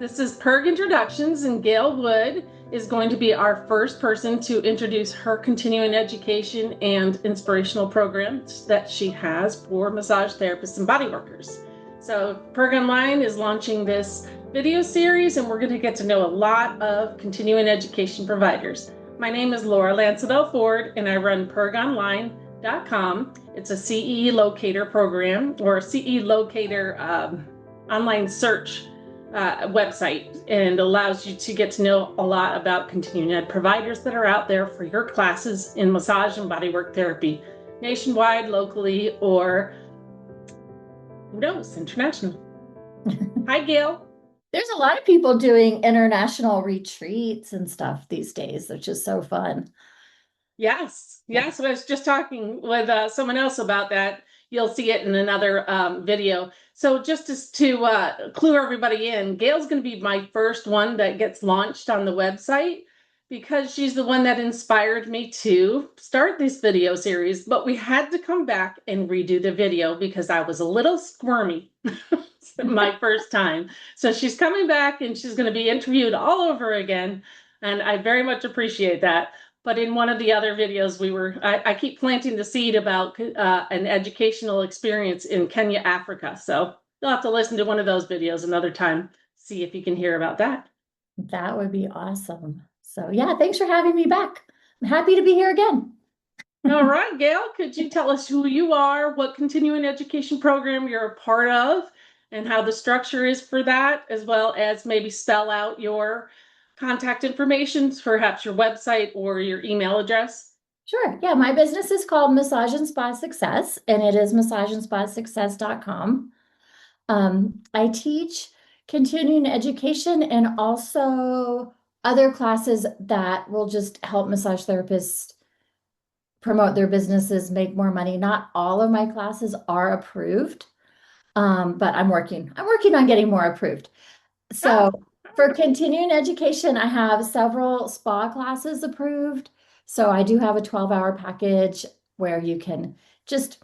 This is PERG Introductions, and Gail Wood is going to be our first person to introduce her continuing education and inspirational programs that she has for massage therapists and body workers. So PERG Online is launching this video series, and we're going to get to know a lot of continuing education providers. My name is Laura Landsiedel Ford, and I run PERGonline.com. It's a CE locator program, or a CE locator online search website, and allows you to get to know a lot about continuing ed providers that are out there for your classes in massage and bodywork therapy, nationwide, locally, or who knows, international. Hi, Gail. There's a lot of people doing international retreats and stuff these days, which is so fun. Yes. I was just talking with someone else about that. You'll see it in another video. So just to clue everybody in, Gail's going to be my first one that gets launched on the website, because she's the one that inspired me to start this video series. But we had to come back and redo the video because I was a little squirmy my first time. So she's coming back and she's going to be interviewed all over again. And I very much appreciate that. But in one of the other videos, I keep planting the seed about an educational experience in Kenya, Africa. So you'll have to listen to one of those videos another time, see if you can hear about that. That would be awesome. So yeah, thanks for having me back. I'm happy to be here again. All right, Gail, could you tell us who you are, what continuing education program you're a part of, and how the structure is for that, as well as maybe spell out your contact information, perhaps your website or your email address? Sure. Yeah, my business is called Massage and Spa Success, and it is massageandspasuccess.com. I teach continuing education and also other classes that will just help massage therapists promote their businesses, make more money. Not all of my classes are approved, but I'm working on getting more approved. So for continuing education, I have several spa classes approved. So I do have a 12-hour package where you can just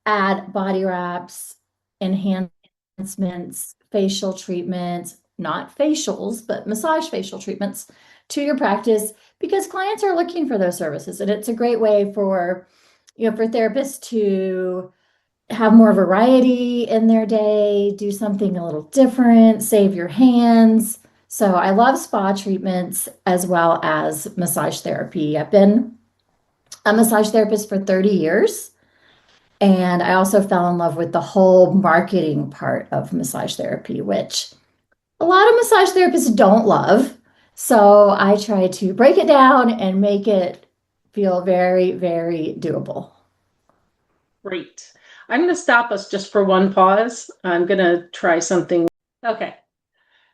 add body wraps, enhancements, facial treatments, not facials, but massage facial treatments to your practice, because clients are looking for those services. And it's a great way for therapists to have more variety in their day, do something a little different, save your hands. So I love spa treatments as well as massage therapy. I've been a massage therapist for 30 years, and I also fell in love with the whole marketing part of massage therapy, which a lot of massage therapists don't love. So I try to break it down and make it feel very, very doable. Great. I'm going to stop us just for one pause. I'm going to try something. Okay.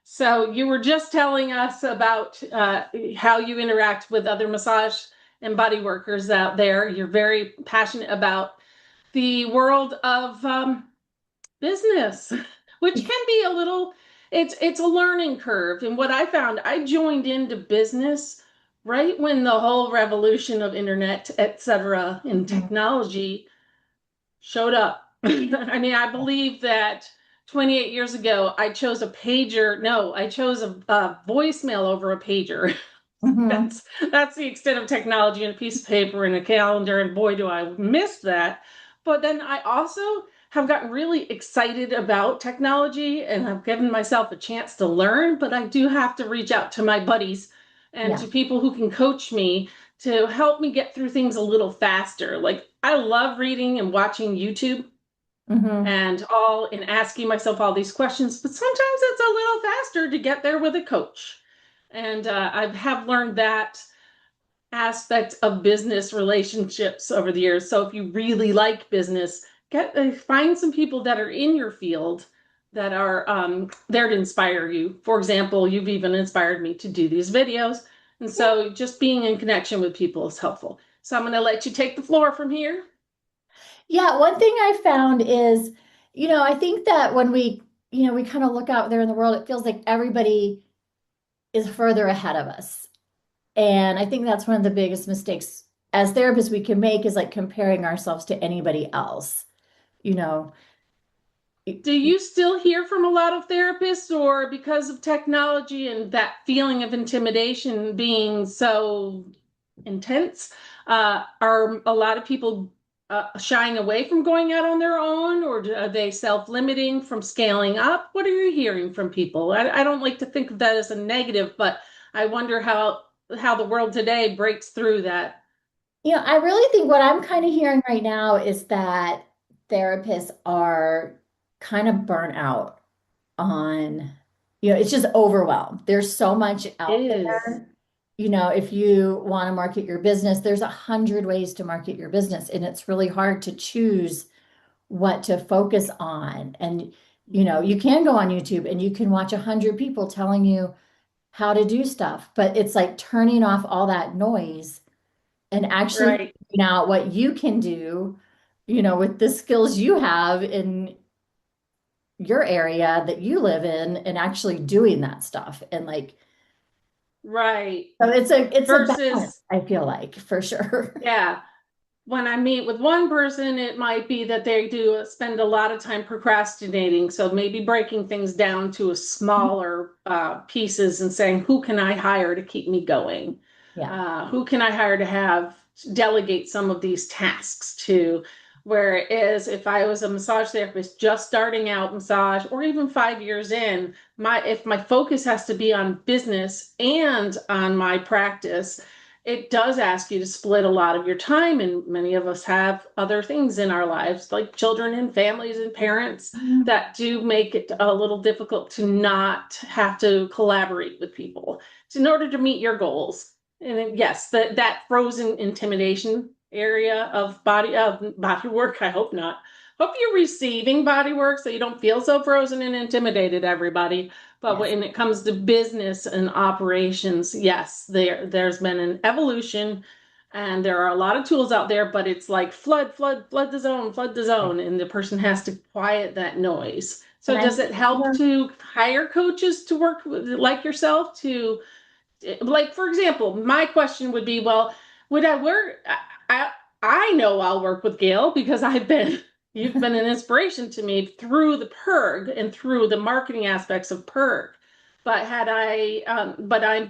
So you were just telling us about how you interact with other massage and body workers out there. You're very passionate about the world of business, which can be a little, it's a learning curve. And what I found, I joined into business right when the whole revolution of internet, et cetera, and technology showed up. I mean, I believe that 28 years ago, I chose a pager. No, I chose a voicemail over a pager. That's the extent of technology, and a piece of paper and a calendar. And boy, do I miss that. But then I also have gotten really excited about technology, and I've given myself a chance to learn, but I do have to reach out to my buddies and to people who can coach me to help me get through things a little faster. Like, I love reading and watching YouTube and asking myself all these questions, but sometimes it's a little faster to get there with a coach. And I have learned that aspect of business relationships over the years. So if you really like business, find some people that are in your field that are there to inspire you. For example, you've even inspired me to do these videos. And so just being in connection with people is helpful. So I'm going to let you take the floor from here. Yeah, one thing I found is, I think that when we kind of look out there in the world, it feels like everybody is further ahead of us. And I think that's one of the biggest mistakes as therapists we can make, is like comparing ourselves to anybody else. Do you still hear from a lot of therapists, or because of technology and that feeling of intimidation being so intense, are a lot of people shying away from going out on their own, or are they self-limiting from scaling up? What are you hearing from people? I don't like to think of that as a negative, but I wonder how the world today breaks through that. I really think what I'm kind of hearing right now is that therapists are kind of burnt out on, it's just overwhelmed. There's so much out Is there. If you want to market your business, there's 100 ways to market your business, and it's really hard to choose what to focus on. And, you can go on YouTube and you can watch 100 people telling you how to do stuff, but it's like turning off all that noise and actually right. figuring out what you can do, with the skills you have in your area that you live in and actually doing that stuff. And like, Right. so it's a balance, Versus, I feel like, for sure. yeah, when I meet with one person, it might be that they do spend a lot of time procrastinating. So maybe breaking things down to a smaller pieces and saying, who can I hire to keep me going? Yeah. Who can I hire to have delegate some of these tasks to? Whereas if I was a massage therapist just starting out massage, or even 5 years in, if my focus has to be on business and on my practice, it does ask you to split a lot of your time. And many of us have other things in our lives, like children and families and parents, Mhm. that do make it a little difficult to not have to collaborate with people in order to meet your goals. And then, yes, that frozen intimidation area of body work. I hope not. Hope you're receiving body work so you don't feel so frozen and intimidated, everybody. But Yes. when it comes to business and operations, yes, there's been an evolution, and there are a lot of tools out there, but it's like flood the zone, and the person has to quiet that noise. And So I does it think, help to hire coaches to work with, like yourself, to, like, for example, my question would be, well, would I work? I know I'll work with Gail because you've been an inspiration to me through the PERG and through the marketing aspects of PERG. But I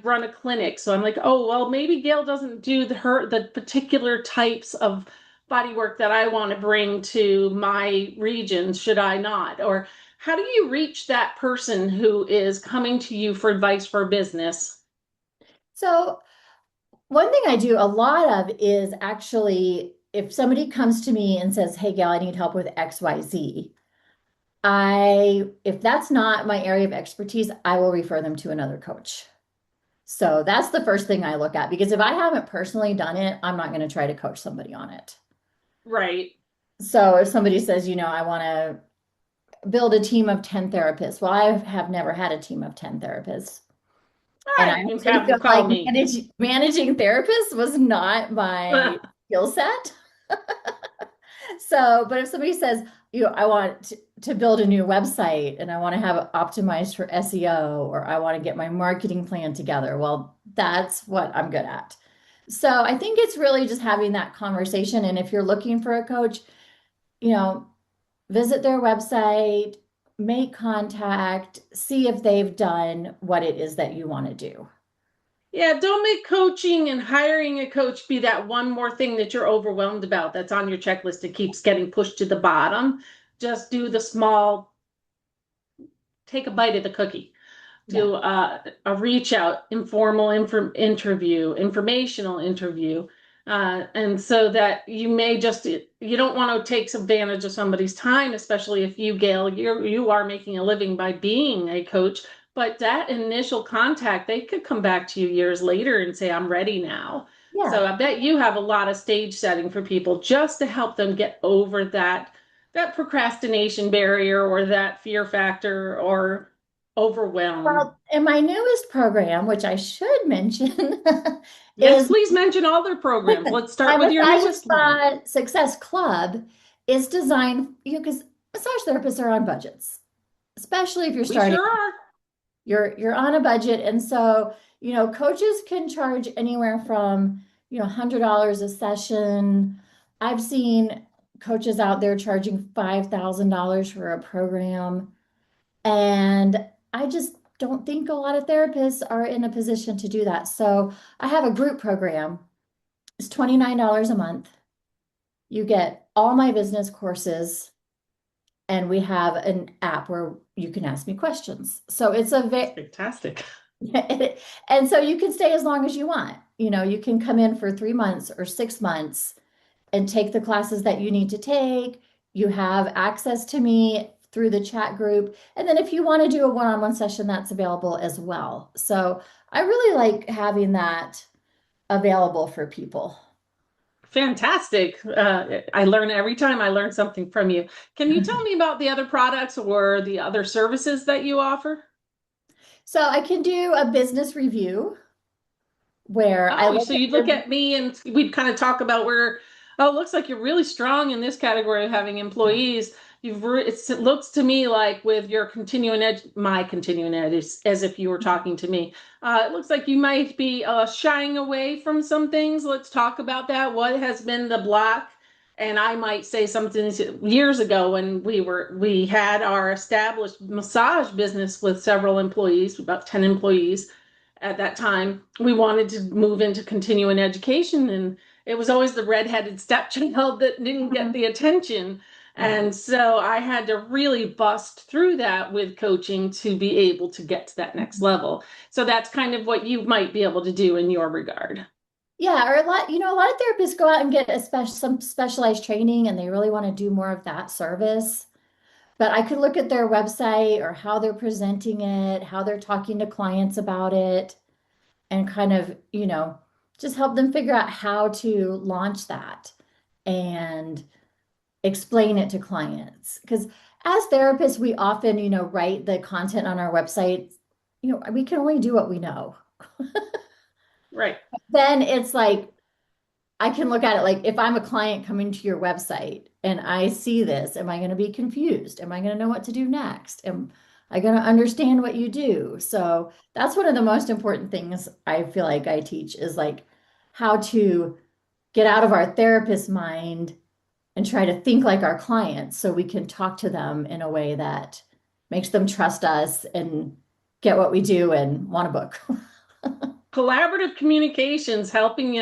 run a clinic, so I'm like, oh, well, maybe Gail doesn't do the particular types of body work that I want to bring to my region. Should I not? Or how do you reach that person who is coming to you for advice for business? so one thing I do a lot of is actually if somebody comes to me and says, "Hey, Gail, I need help with XYZ," if that's not my area of expertise, I will refer them to another coach. So that's the first thing I look at because if I haven't personally done it, I'm not going to try to coach somebody on it. Right. So if somebody says, I want to build a team of 10 therapists, well, I have never had a team of 10 therapists. And I I didn't actually have feel them call like me. managing therapists was not my skill set. So, but if somebody says, I want to build a new website and I want to have it optimized for SEO, or I want to get my marketing plan together, well, that's what I'm good at. So I think it's really just having that conversation. And if you're looking for a coach, you know, visit their website, make contact, see if they've done what it is that you want to do. Yeah, don't make coaching and hiring a coach be that one more thing that you're overwhelmed about that's on your checklist that keeps getting pushed to the bottom. Just do the small, take a bite of the cookie. Yeah. Do a reach out, informal interview, informational interview. And so that you don't want to take advantage of somebody's time, especially if you, Gail, you are making a living by being a coach. But that initial contact, they could come back to you years later and say, I'm ready now. So Yeah. I bet you have a lot of stage setting for people just to help them get over that procrastination barrier, or that fear factor, or overwhelm. Well, in my newest program, which I should mention, Yes, is please mention all their programs. Let's my start with your Massage newest one. Spa Success Club is designed, because massage therapists are on budgets, especially if you're We starting. sure are. You're on a budget, and so coaches can charge anywhere from $100 a session. I've seen coaches out there charging $5,000 for a program. And I just don't think a lot of therapists are in a position to do that. So I have a group program. It's $29 a month. You get all my business courses, and we have an app where you can ask me questions. So it's a very Fantastic. and so you can stay as long as you want. You can come in for 3 months or 6 months and take the classes that you need to take. You have access to me through the chat group. And then if you want to do a one-on-one session, that's available as well. So I really like having that available for people. Fantastic. I learn every time I learn something from you. Can you tell me about the other products or the other services that you offer? So I can do a business review where I Oh, look so at you'd look your at me and we'd kind of talk about where, oh, it looks like you're really strong in this category of having employees. It looks to me like with your continuing ed, my continuing ed is as if you were talking to me. It looks like you might be shying away from some things. Let's talk about that. What has been the block? And I might say something years ago when we had our established massage business with several employees, about 10 employees at that time. We wanted to move into continuing education, and it was always the redheaded stepchild that didn't get Mhm. the attention. Yeah. And so I had to really bust through that with coaching to be able to get to that next level. So that's kind of what you might be able to do in your regard. Yeah, or a lot of therapists go out and get some specialized training and they really want to do more of that service. But I could look at their website or how they're presenting it, how they're talking to clients about it, and kind of, just help them figure out how to launch that and explain it to clients. Because as therapists, we often, write the content on our website. We can only do what we know. Right. Then it's like, I can look at it like if I'm a client coming to your website and I see this, am I going to be confused? Am I going to know what to do next? Am I going to understand what you do? So that's one of the most important things I feel like I teach is like how to get out of our therapist mind and try to think like our clients so we can talk to them in a way that makes them trust us and get what we do and want a book. Collaborative communications, helping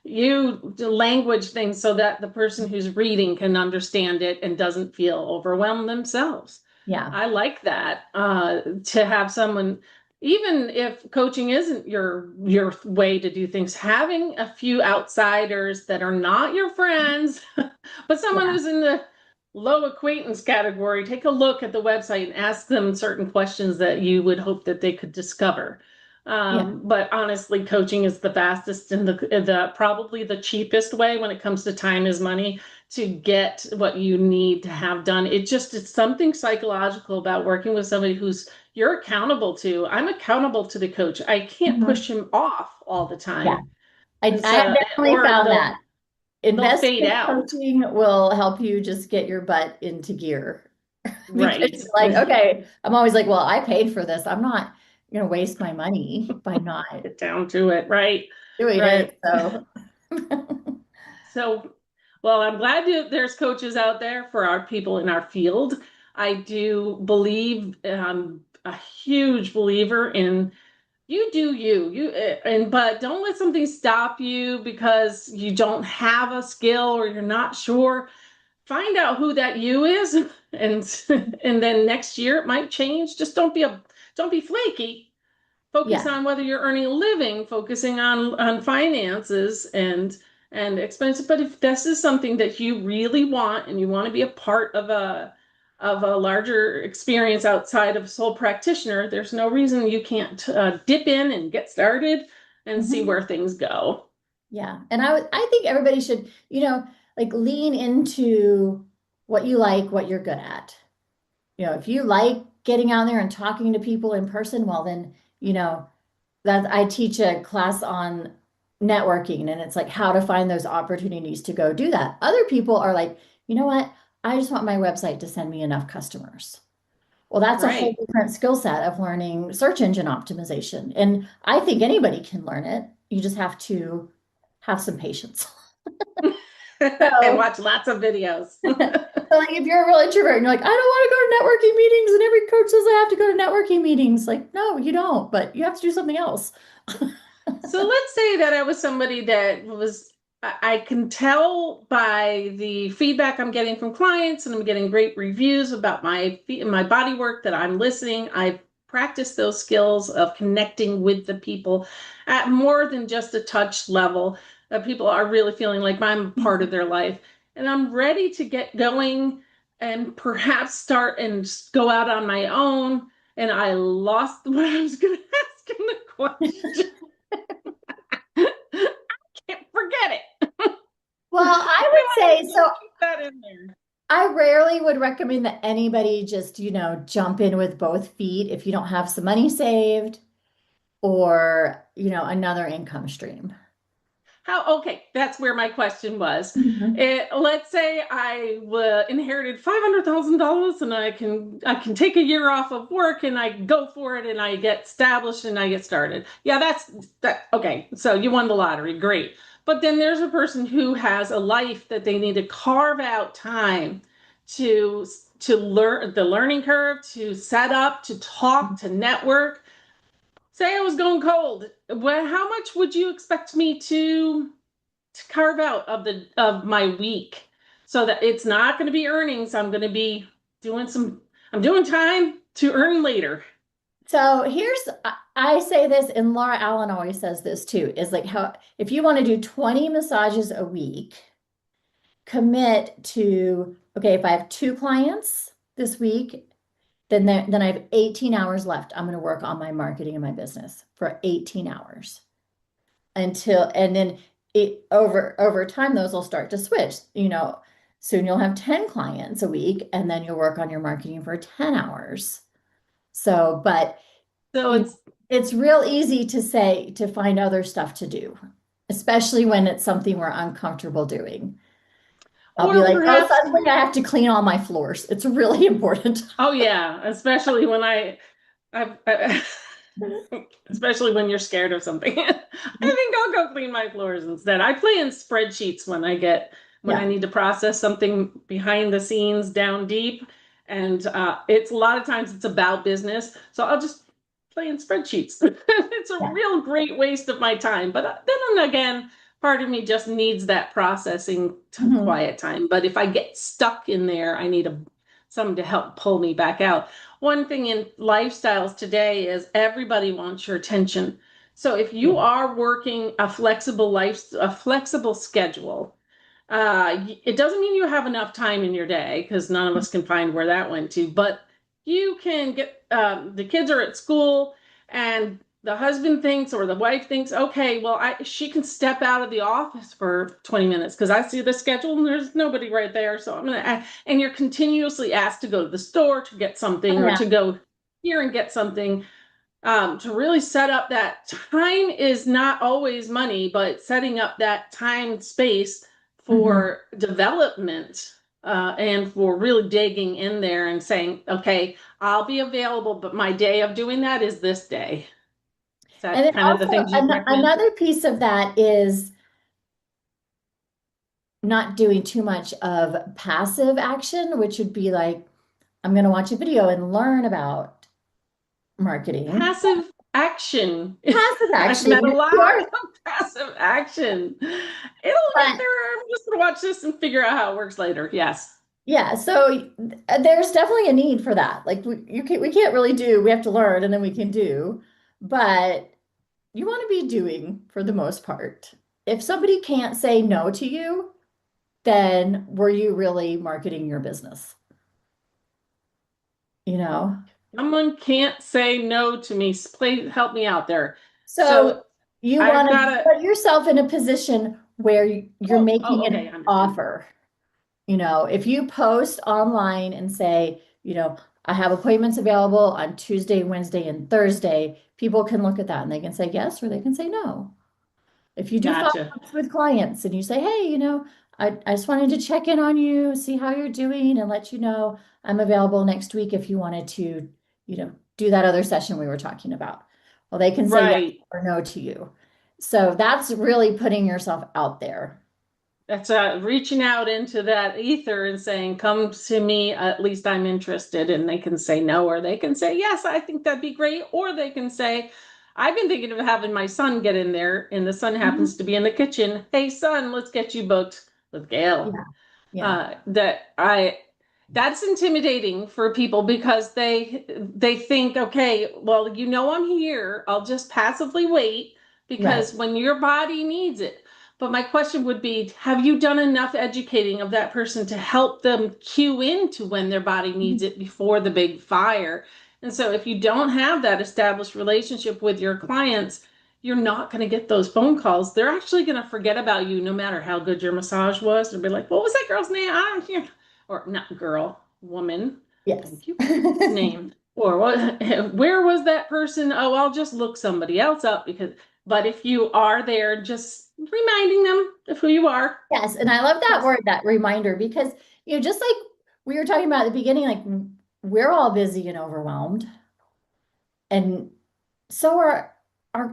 you to language things so that the person who's reading can understand it and doesn't feel overwhelmed themselves. Yeah. I like that, to have someone, even if coaching isn't your way to do things, having a few outsiders that are not your friends, but someone Yeah. who's in the low acquaintance category, take a look at the website and ask them certain questions that you would hope that they could discover. Yeah. But honestly, coaching is the fastest and the probably the cheapest way when it comes to time is money to get what you need to have done. It's something psychological about working with somebody who's you're accountable to. I'm accountable to the coach. I can't Mhm. push him off all the Yeah. time. I have So, definitely or found that. they'll fade Investment out. coaching will help you just get your butt into gear because Right. you're like, okay, I'm always like, well, I paid for this. I'm not going to waste my money by not Get down to it. Right. doing Right. it. So, So, well, I'm glad there's coaches out there for our people in our field. I do believe, a huge believer in you do but don't let something stop you because you don't have a skill or you're not sure. Find out who that you is, and and then next year it might change. Just don't be flaky. Focus yeah. on whether you're earning a living, focusing on finances and expenses. But if this is something that you really want and you want to be a part of a larger experience outside of sole practitioner, there's no reason you can't dip in and get started and see Mhm. where things go. Yeah. And I think everybody should, like lean into what you like, what you're good at. If you like getting out there and talking to people in person, well, then, that I teach a class on networking and it's like how to find those opportunities to go do that. Other people are like, you know what? I just want my website to send me enough customers. Well, that's a whole Right. different skill set of learning search engine optimization. And I think anybody can learn it. You just have to have some patience. and So, watch lots of videos. so like if you're a real introvert and you're like, I don't want to go to networking meetings, and every coach says I have to go to networking meetings, like, no, you don't, but you have to do something else. So let's say that I was somebody that was, I can tell by the feedback I'm getting from clients, and I'm getting great reviews about my body work, that I'm listening. I practice those skills of connecting with the people at more than just a touch level. That people are really feeling like I'm part of their life, and I'm ready to get going and perhaps start and go out on my own. And I lost what I was going to ask in the question. Can't forget it. Well, I I would want say to so. just keep that in there. I rarely would recommend that anybody just, jump in with both feet if you don't have some money saved or, another income stream. How, okay, that's where my question was. Mhm. Let's say I inherited $500,000, and I can take a year off of work, and I go for it, and I get established, and I get started. Yeah, that's that. Okay, so you won the lottery, great. But then there's a person who has a life that they need to carve out time to to learn the learning curve, to set up, to talk, to network. Say I was going cold. Well, how much would you expect me to carve out of my week, so that it's not going to be earnings? I'm going to be doing some. I'm doing time to earn later. So I say this, and Laura Allen always says this too, is like how if you want to do 20 massages a week, commit to, okay, if I have two clients this week, then I have 18 hours left. I'm going to work on my marketing and my business for 18 hours and then over time, those will start to switch. Soon you'll have 10 clients a week, and then you'll work on your marketing for 10 hours. So, but So you know, it's it's real easy to find other stuff to do, especially when it's something we're uncomfortable doing. I'll be or like, oh, perhaps suddenly I have to clean all my floors. It's really important. oh yeah, especially when I especially when you're scared of something. I think I'll go clean my floors instead. I play in spreadsheets when I Yeah. need to process something behind the scenes down deep, and it's a lot of times it's about business. So I'll just play in spreadsheets. It's a Yeah. real great waste of my time. But then again, part of me just needs that processing Mhm. quiet time. But if I get stuck in there, I need someone to help pull me back out. One thing in lifestyles today is everybody wants your attention. So if you Yeah. are working a flexible schedule, it doesn't mean you have enough time in your day, because none of us can find where that went to. But you can get the kids are at school, and the husband thinks, or the wife thinks, okay, well, she can step out of the office for 20 minutes because I see the schedule and there's nobody right there. So I'm gonna, and you're continuously asked to go to the store to get something, Oh, or yeah. to go here and get something. To really set up that time is not always money, but setting up that time space Mhm. for development, and for really digging in there and saying, okay, I'll be available, but my day of doing that is this day. Is And that then kind of the also things you'd recommend? another piece of that is not doing too much of passive action, which would be like, I'm going to watch a video and learn about marketing. Passive action. Passive I've action, met a lot you are, of passive action. It'll get but there. I'm just going to watch this and figure out how it works later. Yes. yeah, so there's definitely a need for that. Like we can't really do, we have to learn and then we can do, but you want to be doing for the most part. If somebody can't say no to you, then were you really marketing your business? You know? Someone can't say no to me. Please help me out there. So So you I've want got to to, put yourself in a position where you're making okay, an I understand. offer. If you post online and say, I have appointments available on Tuesday, Wednesday, and Thursday, people can look at that and they can say yes or they can say no. If you do Gotcha. follow-ups with clients and you say, hey, I just wanted to check in on you, see how you're doing, and let you know I'm available next week if you wanted to, do that other session we were talking about. Well, they can say yes Right. or no to you. So that's really putting yourself out there. That's reaching out into that ether and saying, come to me, at least I'm interested. And they can say no, or they can say, yes, I think that'd be great. Or they can say, I've been thinking of having my son get in there, and the son happens Mhm. to be in the kitchen. Hey, son, let's get you booked with Gail. Yeah. Yeah. That I That's intimidating for people because they think, okay, well, I'm here. I'll just passively wait Right. because when your body needs it. But my question would be, have you done enough educating of that person to help them cue into when their body needs it before the big fire? And so if you don't have that established relationship with your clients, you're not going to get those phone calls. They're actually going to forget about you no matter how good your massage was. They'll be like, what was that girl's name? I don't hear. Or not girl, woman. Yes. Thank you. Name. Or what? Where was that person? Oh, I'll just look somebody else up because. But if you are there, just reminding them of who you are. Yes, and I love that Yes. word, that reminder, because just like we were talking about at the beginning, like we're all busy and overwhelmed, and so are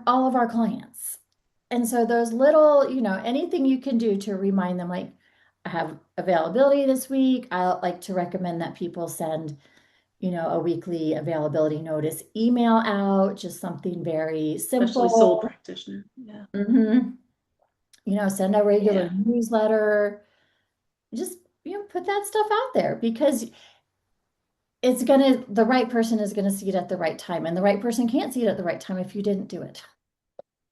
all of our clients. And so those little, anything you can do to remind them, like, I have availability this week. I like to recommend that people send, a weekly availability notice email out, just something very Especially sole simple. practitioner. Yeah. Hmm. Send a regular Yeah. newsletter. Just, put that stuff out there because the right person is gonna see it at the right time, and the right person can't see it at the right time if you didn't do it.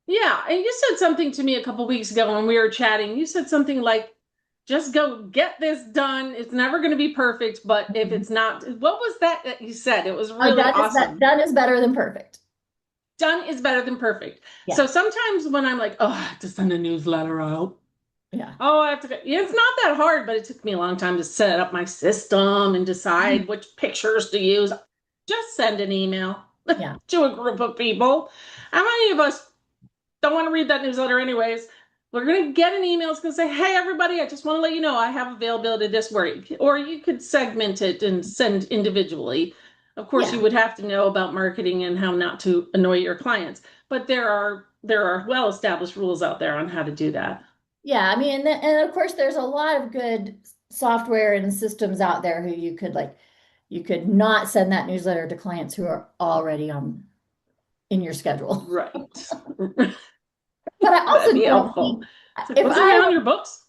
Yeah. And you said something to me a couple weeks ago when we were chatting. You said something like, just go get this done. It's never going to be perfect, but if Mhm. it's not, what was that you said? It was Oh, really awesome. done is better than perfect. Done is better than perfect. So Yeah. sometimes when I'm like, oh, I have to send a newsletter out. Yeah. Oh, I have to. It's not that hard, but it took me a long time to set up my system and Mhm. decide which pictures to use. Just send an email Yeah. to a group of people. How many of us don't want to read that newsletter anyways? We're going to get an email. It's going to say, hey, everybody, I just want to let you know I have availability this week. Or you could segment it and send individually. Of course, Yeah. you would have to know about marketing and how not to annoy your clients. But there are well-established rules out there on how to do that. Yeah. I mean, and of course, there's a lot of good software and systems out there who you could not send that newsletter to clients who are already on in your schedule. Right. But I That'd also be don't helpful. think It's like, if wasn't it on your books?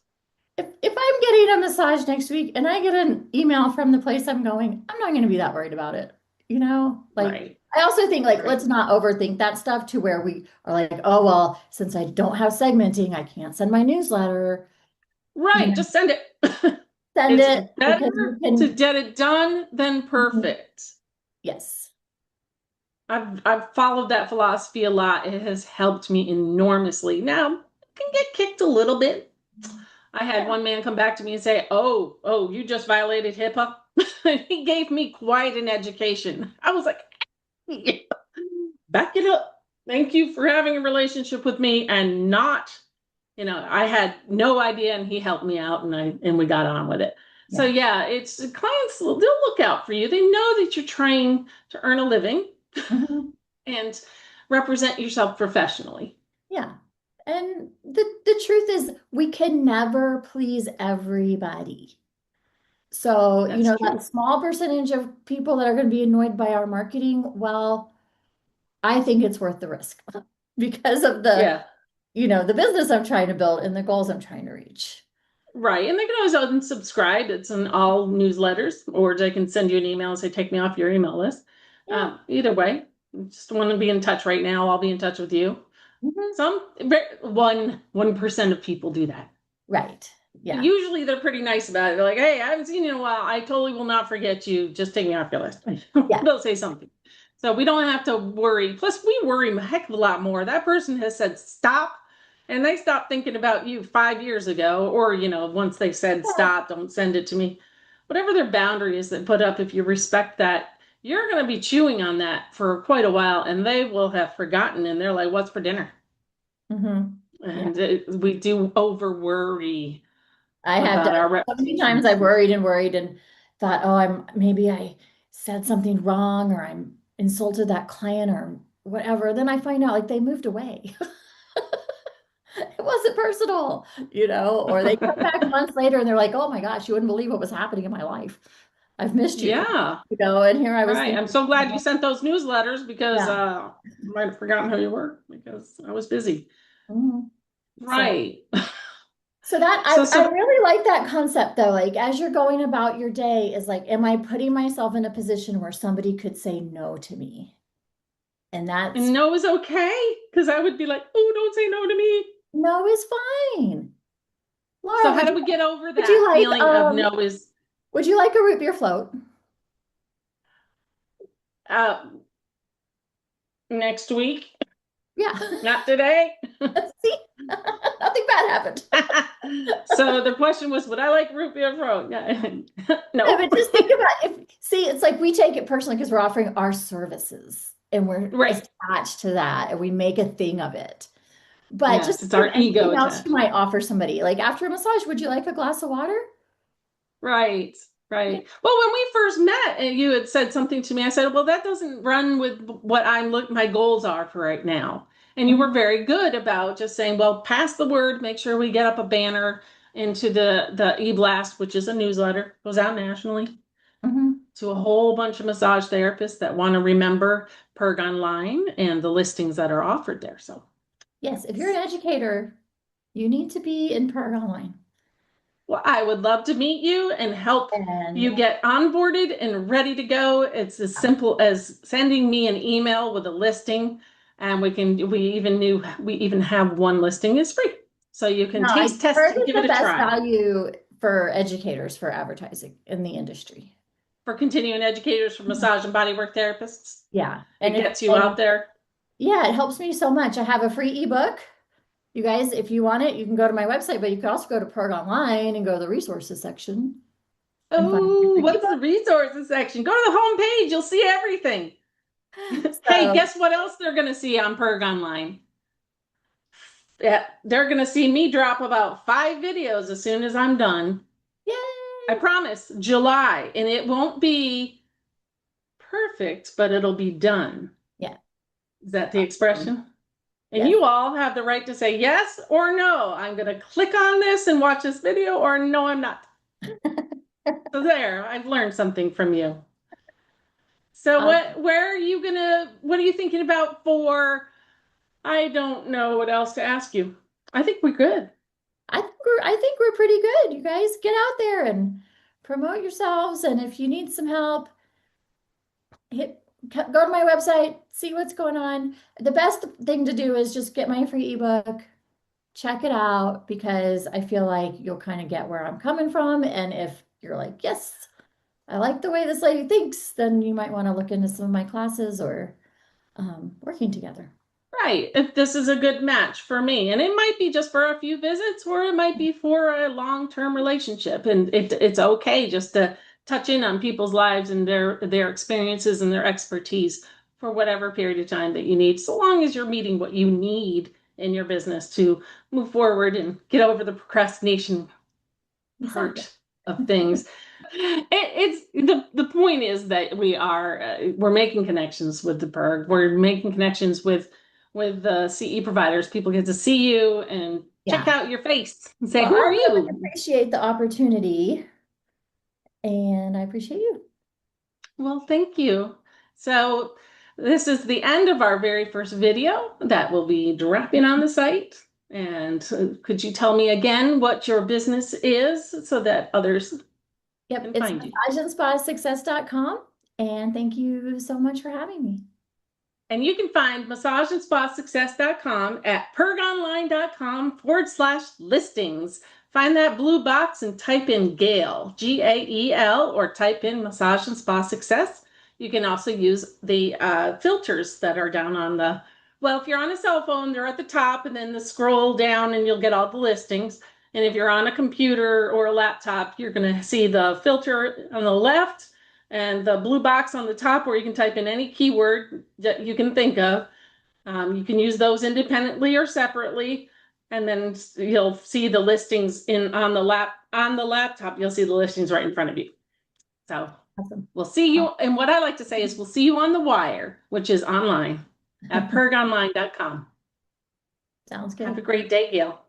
if I'm getting a massage next week and I get an email from the place I'm going, I'm not going to be that worried about it. Like Right. I also think like Right. let's not overthink that stuff to where we are like, oh well, since I don't have segmenting, I can't send my newsletter. Right. Just send it. Send It's it better because you to can. get it done than perfect. Yes. I've followed that philosophy a lot. It has helped me enormously. Now, it can get kicked a little bit. I had Yeah. one man come back to me and say, "Oh, you just violated HIPAA." He gave me quite an education. I was like, "Yeah, back it up. Thank you for having a relationship with me and not, I had no idea and he helped me out and we got on with it." So Yeah. yeah, it's clients, they'll look out for you. They know that you're trying to earn a living Mhm. and represent yourself professionally. Yeah. And the truth is we can never please everybody. So, That's that true. small percentage of people that are going to be annoyed by our marketing, well, I think it's worth the risk because of Yeah. the business I'm trying to build and the goals I'm trying to reach. Right. And they can always unsubscribe. It's in all newsletters, or they can send you an email and say, take me off your email list. Yeah. Either way, just want to be in touch right now. I'll be in touch with you. Mhm. Some 1% of people do that. Right. Yeah. Usually they're pretty nice about it. They're like, hey, I haven't seen you in a while. I totally will not forget you. Just take me off your list. Yeah. They'll say something. So we don't have to worry. Plus, we worry a heck of a lot more. That person has said stop, and they stopped thinking about you 5 years ago, or, once they said Yeah. stop, don't send it to me. Whatever their boundary is that put up, if you respect that, you're going to be chewing on that for quite a while, and they will have forgotten, and they're like, what's for dinner? Hmm. Yeah. And we do over worry I have done about our so many times reputations. I've worried and thought, oh, maybe I said something wrong or I'm insulted that client or whatever. Then I find out like they moved away. It wasn't personal, or they come back months later and they're like, oh my gosh, you wouldn't believe what was happening in my life. I've missed you, Yeah, and here I was right. I'm thinking, so glad you sent those newsletters because yeah. I might have forgotten who you were because I was busy. Mhm. So, Right. so that So, I so really like that concept though. Like as you're going about your day, is like, am I putting myself in a position where somebody could say no to me? And and that's no is okay because I would be like, oh, don't say no to me. no is fine. So Laura, how do we get over would you that like feeling of no is would you like a root beer float? uh, next week, Yeah. not today? See, nothing bad happened. So the question was, would I like root beer throat? Yeah. No, No. but just think about if see, it's like we take it personally because we're offering our services and we're Right. attached to that and we make a thing of it. But Yes, just it's think our of ego anything else you attached. might offer somebody. Like after a massage, would you like a glass of water? Right, Yeah. right. Well, when we first met and you had said something to me, I said, well, that doesn't run with what my goals are for right now. And you Mhm, were very good about just saying, well, pass the word, make sure we get up a banner into the e-blast, which is a newsletter, goes out nationally mhm. to a whole bunch of massage therapists that want to remember PERG Online and the listings that are offered there. So Yes, if you're an educator, you need to be in PERG Online. well, I would love to meet you and help And you get onboarded and ready to go. It's as simple as sending me an email with a listing, and we even have one listing is free. So you can no, taste test PERG and is give the it a best try value for educators for advertising in the industry. for continuing educators for Mhm. massage and bodywork therapists. Yeah. It gets you out there. Yeah, it helps me so much. I have a free ebook. You guys, if you want it, you can go to my website, but you can also go to PERG Online and go to the resources section and find my Oh, free what's the ebook. resources section? Go to the home page, you'll see everything. Hey, So, guess what else they're going to see on PERG Online? Yeah, they're going to see me drop about 5 videos as soon as I'm done. I yay! promise, July, and it won't be perfect, but it'll be done. Yeah. Is that the expression? And Yes. you all have the right to say yes or no. I'm going to click on this and watch this video, or no, I'm not. So there, I've learned something from you. So Awesome. what are you thinking about for, I don't know what else to ask you. I think we're good. I think we're pretty good. You guys get out there and promote yourselves. And if you need some help, go to my website, see what's going on. The best thing to do is just get my free ebook, check it out because I feel like you'll kind of get where I'm coming from. And if you're like, yes, I like the way this lady thinks, then you might want to look into some of my classes or working together. Right. If this is a good match for me. And it might be just for a few visits or it might be for a long-term relationship. And it's okay just to touch in on people's lives and their experiences and their expertise for whatever period of time that you need, so long as you're meeting what you need in your business to move forward and get over the procrastination Exactly. part of things. It's the point is that we're making connections with the PERG. We're making connections with the CE providers. People get to see you and check Yeah. out your face and say, Well, "Who I are really you?" appreciate the opportunity and I appreciate you. Well, thank you. So this is the end of our very first video that will be dropping on the site. And could you tell me again what your business is so that others Yep, can it's find you? massageandspasuccess.com. And thank you so much for having me. And you can find massageandspasuccess.com at pergonline.com/listings. Find that blue box and type in Gael, Gael, or type in Massage and Spa Success. You can also use the filters that are down on well, if you're on a cell phone, they're at the top, and then scroll down and you'll get all the listings. And if you're on a computer or a laptop, you're going to see the filter on the left and the blue box on the top where you can type in any keyword that you can think of. You can use those independently or separately, and then you'll see the listings on the laptop. You'll see the listings right in front of you. So Awesome. we'll see you. And what I like to say is we'll see you on the wire, which is online at pergonline.com. Sounds Have a good. great day, Gail.